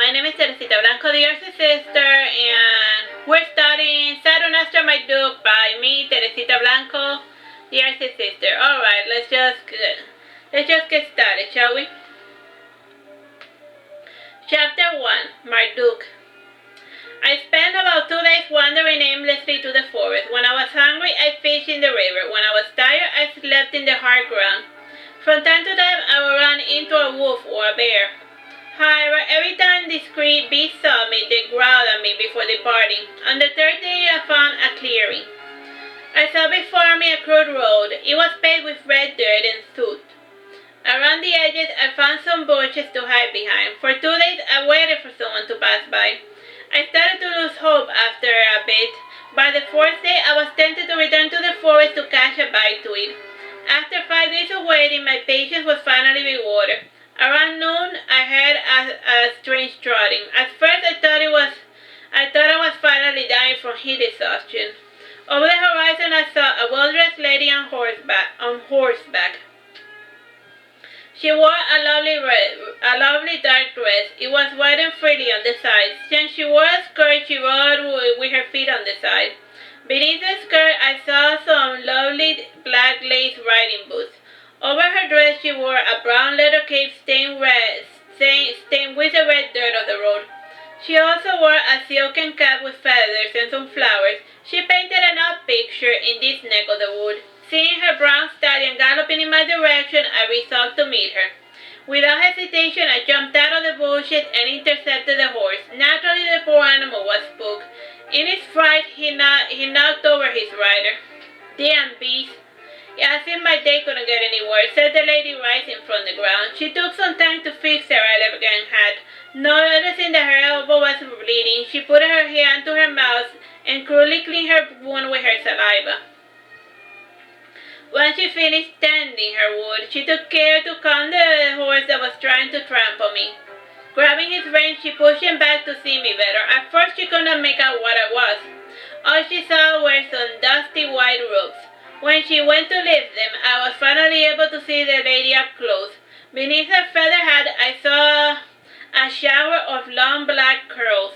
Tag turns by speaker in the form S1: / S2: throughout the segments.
S1: my name is Blanco, the Artsy sister, and we're studying Saturnastra Marduke by me, Terestia Blanco, the Artsy sister. Alright, let's just get started, shall we? Chapter 1, Marduke. I spent about 2 days wandering aimlessly through the forest. When I was hungry, I fished in the river. When I was tired, I slept in the hard ground. From time to time, I would run into a wolf or a bear. However, every time these beasts saw me, they growled at me before departing. On the third day, I found a clearing. I saw before me a crude road. It was paved with red dirt and soot. Around the edges, I found some bushes to hide behind. For 2 days, I waited for someone to pass by. I started to lose hope after a bit. By the 4th day, I was tempted to return to the forest to catch a bite to eat. After 5 days of waiting, my patience was finally rewarded. Around noon, I heard a strange trotting. At first, I thought I was finally dying from heat exhaustion. Over the horizon, I saw a well-dressed lady on horseback. She wore a lovely dark dress. It was white and frilly on the sides. Since she wore a skirt, she rode with her feet on the side. Beneath the skirt, I saw some lovely black lace riding boots. Over her dress, she wore a brown leather cape stained with the red dirt of the road. She also wore a silken cap with feathers and some flowers. She painted an odd picture in this neck of the wood. Seeing her brown stallion galloping in my direction, I resolved to meet her. Without hesitation, I jumped out of the bushes and intercepted the horse. Naturally, the poor animal was spooked. In his fright, he knocked over his rider. "Damn beast! As if my day couldn't get any worse," said the lady rising from the ground. She took some time to fix her elegant hat. Noticing that her elbow was bleeding, she put her hand to her mouth and cruelly cleaned her wound with her saliva. When she finished tending her wound, she took care to calm the horse that was trying to trample me. Grabbing his reins, she pushed him back to see me better. At first, she could not make out what I was. All she saw were some dusty white roots. When she went to lift them, I was finally able to see the lady up close. Beneath her feather hat, I saw a shower of long black curls.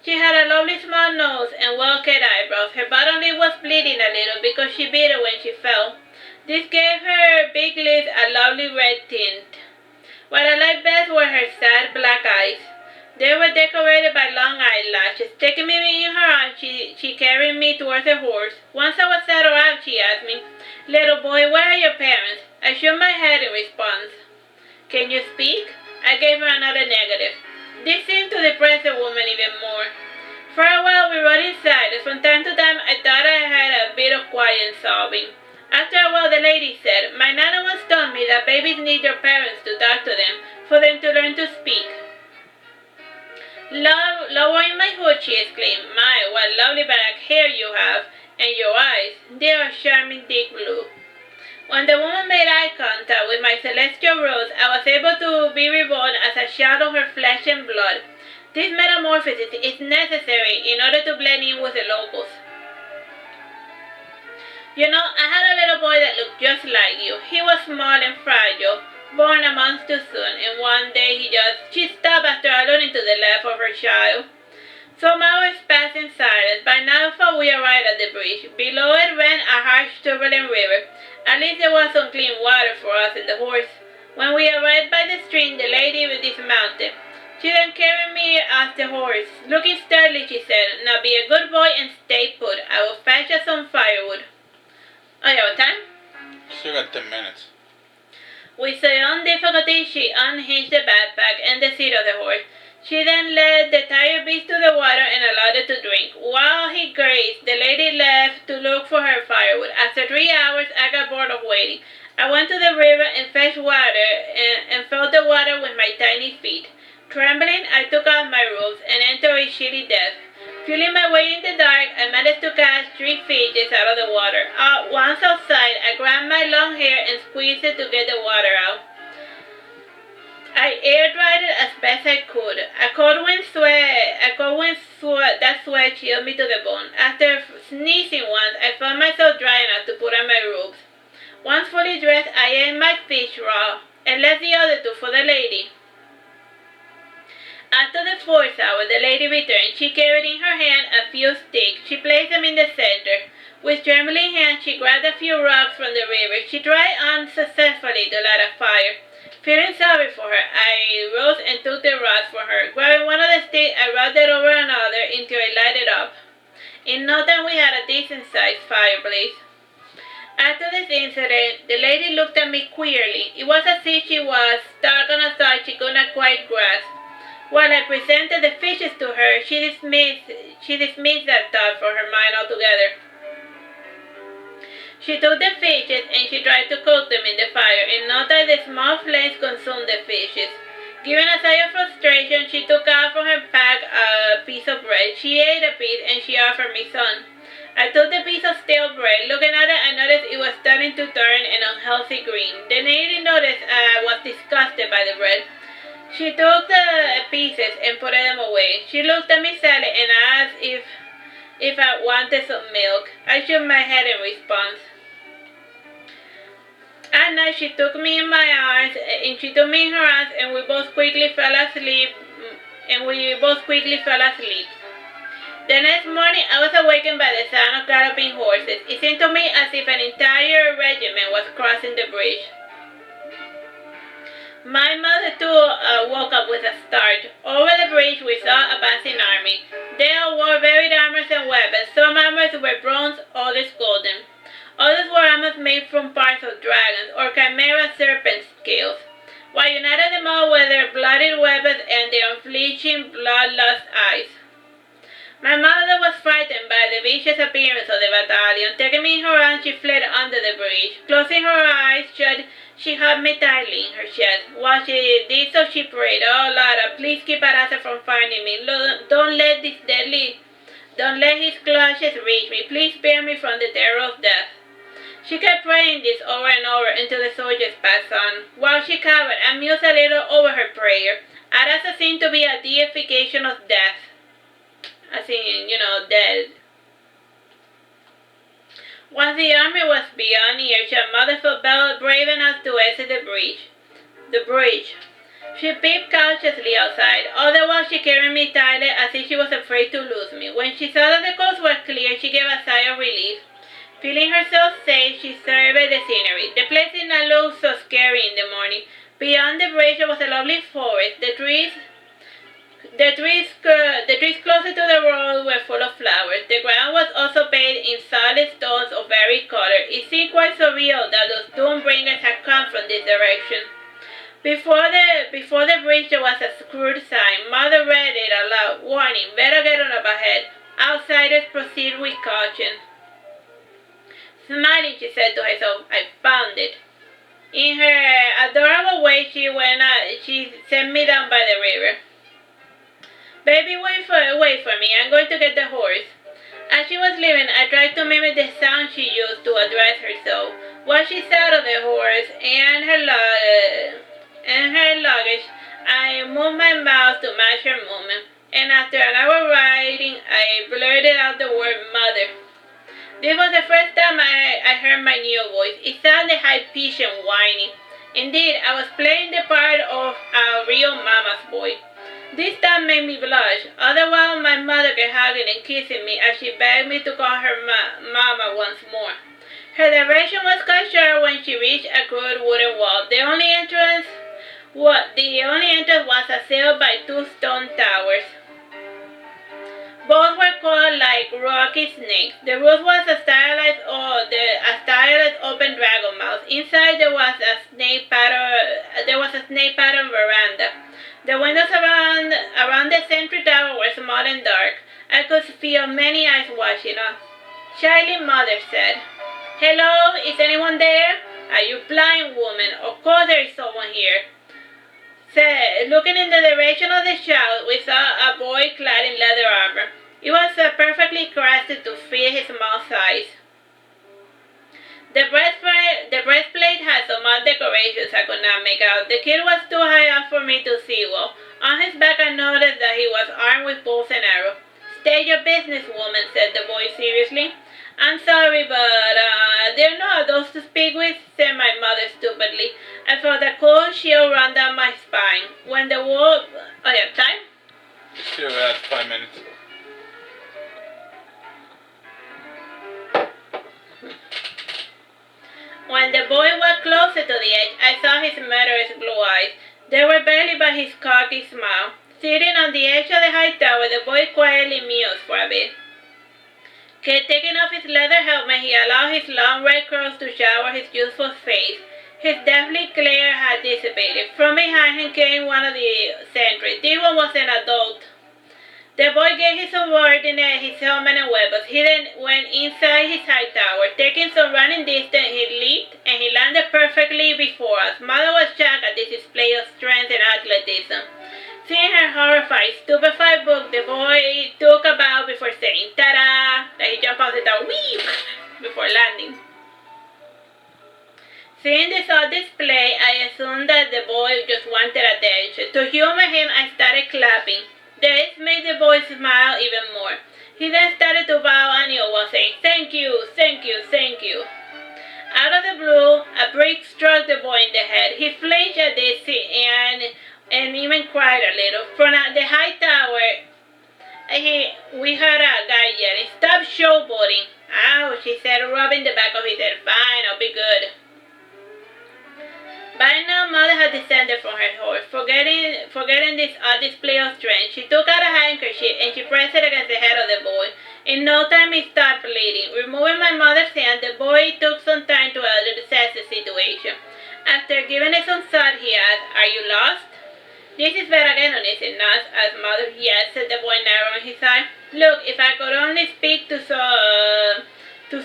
S1: She had a lovely small nose and well-kept eyebrows. Her bottom lip was bleeding a little because she bit it when she fell. This gave her big lips a lovely red tint. What I liked best were her sad black eyes. They were decorated by long eyelashes. Taking me in her arms, she carried me towards the horse. Once I was settled out, she asked me, "Little boy, where are your parents?" I shook my head in response. "Can you speak?" I gave her another negative. This seemed to depress the woman even more. For a while, we rode inside, and from time to time, I thought I heard a bit of quiet sobbing. After a while, the lady said, "My nana once told me that babies need their parents to talk to them, for them to learn to speak." Lowering my hood, she exclaimed, "My, what lovely black hair you have, and your eyes, they are charming deep blue." When the woman made eye contact with my celestial rose, I was able to be reborn as a child of her flesh and blood. This metamorphosis is necessary in order to blend in with the locals. "You know, I had a little boy that looked just like you. He was small and fragile, born a month too soon, and one day she stopped after alluding to the life of her child. Some hours passed in silence. By nightfall, we arrived at the bridge. Below it ran a harsh, turbulent river. At least there was some clean water for us and the horse. When we arrived by the stream, the lady dismounted. She then carried me off the horse. Looking sternly, she said, "Now be a good boy and stay put. I will fetch us some firewood." Oh, you have time?
S2: Still got 10 minutes.
S1: With some difficulty, she unhinged the backpack and the seat of the horse. She then led the tired beast to the water and allowed it to drink. While he grazed, the lady left to look for her firewood. After 3 hours, I got bored of waiting. I went to the river and fetched water and felt the water with my tiny feet. Trembling, I took off my robes and entered a chilly depth. Feeling my way in the dark, I managed to catch 3 fishes out of the water. Once outside, I grabbed my long hair and squeezed it to get the water out. I air-dried it as best I could. A cold wind that sweat chilled me to the bone. After sneezing once, I found myself dry enough to put on my robes. Once fully dressed, I ate my fish raw and left the other 2 for the lady. After the fourth hour, the lady returned. She carried in her hand a few sticks. She placed them in the center. With trembling hands, she grabbed a few rocks from the river. She tried unsuccessfully to light a fire. Feeling sorry for her, I rose and took the rocks for her. Grabbing one of the sticks, I rubbed it over another until it lighted up. In no time, we had a decent-sized fireplace. After this incident, the lady looked at me queerly. It was as if she was stuck on a thought she could not quite grasp. While I presented the fishes to her, she dismissed that thought from her mind altogether. She took the fishes and she tried to cook them in the fire. In no time, the small flames consumed the fishes. Giving a sigh of frustration, she took out from her pack a piece of bread. She ate a piece and she offered me some. I took the piece of stale bread. Looking at it, I noticed it was starting to turn an unhealthy green. The lady noticed I was disgusted by the bread. She took the pieces and put them away. She looked at me sadly and asked if I wanted some milk. I shook my head in response. At night, she took me in my arms, and she took me in her arms, and we both quickly fell asleep. The next morning, I was awakened by the sound of galloping horses. It seemed to me as if an entire regiment was crossing the bridge. My mother too woke up with a start. Over the bridge, we saw a passing army. They all wore varied armors and weapons. Some armors were bronze, others golden. Others were armors made from parts of dragons or chimera serpent scales. What united them all were their bloodied weapons and their unflinching, bloodlust eyes. My mother was frightened by the vicious appearance of the battalion. Taking me in her arms, she fled under the bridge. Closing her eyes shut, she hugged me tightly in her chest. While she did so, she prayed, "Oh, Lara, please keep Artsy from finding me. Don't let his clutches reach me. Please spare me from the terror of death." She kept praying this over and over until the soldiers passed on. While she cowered, I mused a little over her prayer. Artsy seemed to be a deification of death. As in, dead. Once the army was beyond earshot, Mother felt brave enough to exit the bridge. She peeped cautiously outside. All the while she carried me tightly as if she was afraid to lose me. When she saw that the coast was clear, she gave a sigh of relief. Feeling herself safe, she surveyed the scenery. The place did not look so scary in the morning. Beyond the bridge was a lovely forest. The trees closer to the road were full of flowers. The ground was also paved in solid stones of varied color. It seemed quite surreal that those Doombringers had come from this direction. Before the bridge there was a screwed sign. Mother read it aloud. "Warning, better get on up ahead. Outsiders proceed with caution." Smiling, she said to herself, "I found it." In her adorable way, she set me down by the river. "Baby, wait for me. I'm going to get the horse." As she was leaving, I tried to mimic the sound she used to address herself. While she sat on the horse and her luggage, I moved my mouth to match her movement. And after an hour riding, I blurted out the word "mother." This was the first time I heard my new voice. It sounded high-pitched and whiny. Indeed, I was playing the part of a real mama's boy. This time made me blush. All the while, my mother kept hugging and kissing me as she begged me to call her mama once more. Her direction was cut short when she reached a crude wooden wall. The only entrance was assailed by two stone towers. Both were called like rocky snakes. The roof was a stylized open dragon mouth. Inside there was a snake pattern veranda. The windows around the central tower were small and dark. I could feel many eyes watching us. Shyly, Mother said, "Hello, is anyone there?" "Are you blind, woman? Of course there is someone here." Looking in the direction of the shout, we saw a boy clad in leather armor. It was perfectly crafted to fit his small size. The breastplate had so much decorations I could not make out. The kid was too high up for me to see well. On his back I noticed that he was armed with bows and arrows. "State your business, woman," said the boy seriously. "I'm sorry, but there are no adults to speak with," said my mother stupidly. I felt a cold chill run down my spine. When the wolf... Oh yeah, time?
S2: still at 5 minutes.
S1: When the boy was closer to the edge, I saw his murderous blue eyes. They were barely by his cocky smile. Sitting on the edge of the high tower, the boy quietly mused for a bit. Taking off his leather helmet, he allowed his long red curls to shower his youthful face. His deathly glare had dissipated. From behind him came one of the sentries. This one was an adult. The boy gave his subordinate his helmet and weapons. He then went inside his high tower. Taking some running distance, he leaped and he landed perfectly before us. Mother was shocked at this display of strength and athleticism. Seeing her horrified, stupefied look, the boy took a bow before saying, "Ta-da!" Then he jumped off the tower, whee, before landing. Seeing this odd display, I assumed that the boy just wanted attention. To humor him, I started clapping. This made the boy smile even more. He then started to bow anew while saying, "Thank you, thank you, thank you." Out of the blue, a brick struck the boy in the head. He flinched at this and even cried a little. From the high tower, we heard a guy yelling, "Stop showboating." "Ouch," he said, rubbing the back of his head. "Fine, I'll be good." By now, Mother had descended from her horse. Forgetting this odd display of strength, she took out a handkerchief and she pressed it against the head of the boy. In no time, he stopped bleeding. Removing my mother's hand, the boy took some time to assess the situation. After giving it some thought, he asked, "Are you lost?" "This is Veragerung, is it not?" asked Mother. "Yes," said the boy, narrowing his eye. "Look, if I could only speak to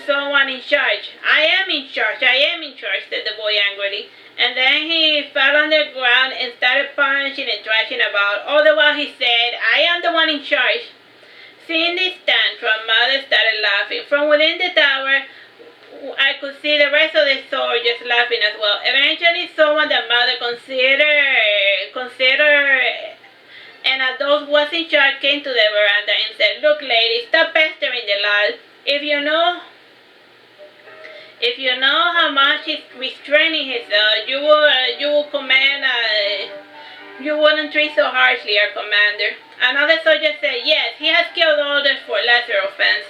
S1: someone in charge." I am in charge, said the boy angrily. And then he fell on the ground and started punching and thrashing about. All the while he said, "I am the one in charge." Seeing this tantrum, Mother started laughing. From within the tower, I could see the rest of the soldiers laughing as well. Eventually, someone that Mother considered an adult was in charge came to the veranda and said, "Look, lady, stop pestering the lad. If you know how much he's restraining himself, you wouldn't treat so harshly, our commander." Another soldier said, "Yes, he has killed others for lesser offense."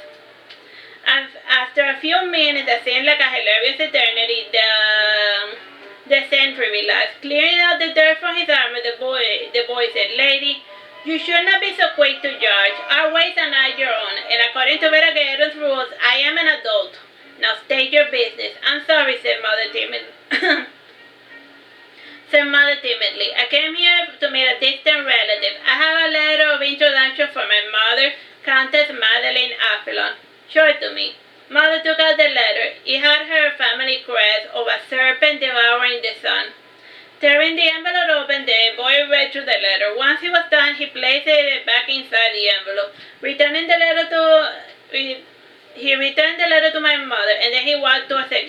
S1: After a few minutes that seemed like a hilarious eternity, the sentry relaxed. Clearing out the dirt from his armor, the boy said, "Lady, you should not be so quick to judge. Our ways are not your own, and according to Veragerung's rules, I am an adult. Now state your business." "I'm sorry," said Mother timidly. "I came here to meet a distant relative. I have a letter of introduction from my mother, Countess Madeleine Aphelon." "Show it to me." Mother took out the letter. It had her family crest of a serpent devouring the sun. Tearing the envelope open, the boy read through the letter. Once he was done, he placed it back inside the envelope. He returned the letter to my mother, and then he walked towards the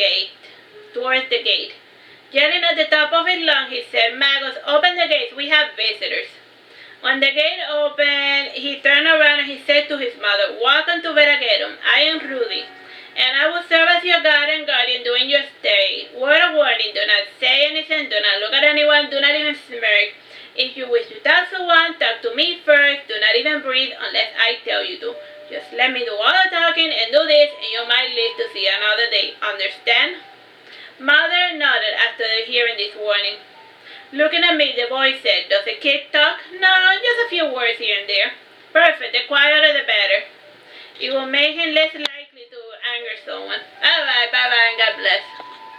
S1: gate. Yelling at the top of his lungs, he said, "Magos, open the gates, we have visitors." When the gate opened, he turned around and he said to his mother, "Welcome to Veragerung. I am Rudy, and I will serve as your guide and guardian during your stay. Word of warning, do not say anything, do not look at anyone, do not even smirk. If you wish to talk to someone, talk to me first. Do not even breathe unless I tell you to. Just let me do all the talking and do this, and you might live to see another day. Understand?" Mother nodded after hearing this warning. Looking at me, the boy said, "Does a kid talk?" "No, just a few words here and there." "Perfect, the quieter the better. It will make him less likely to anger someone." Alright, bye-bye, and God bless.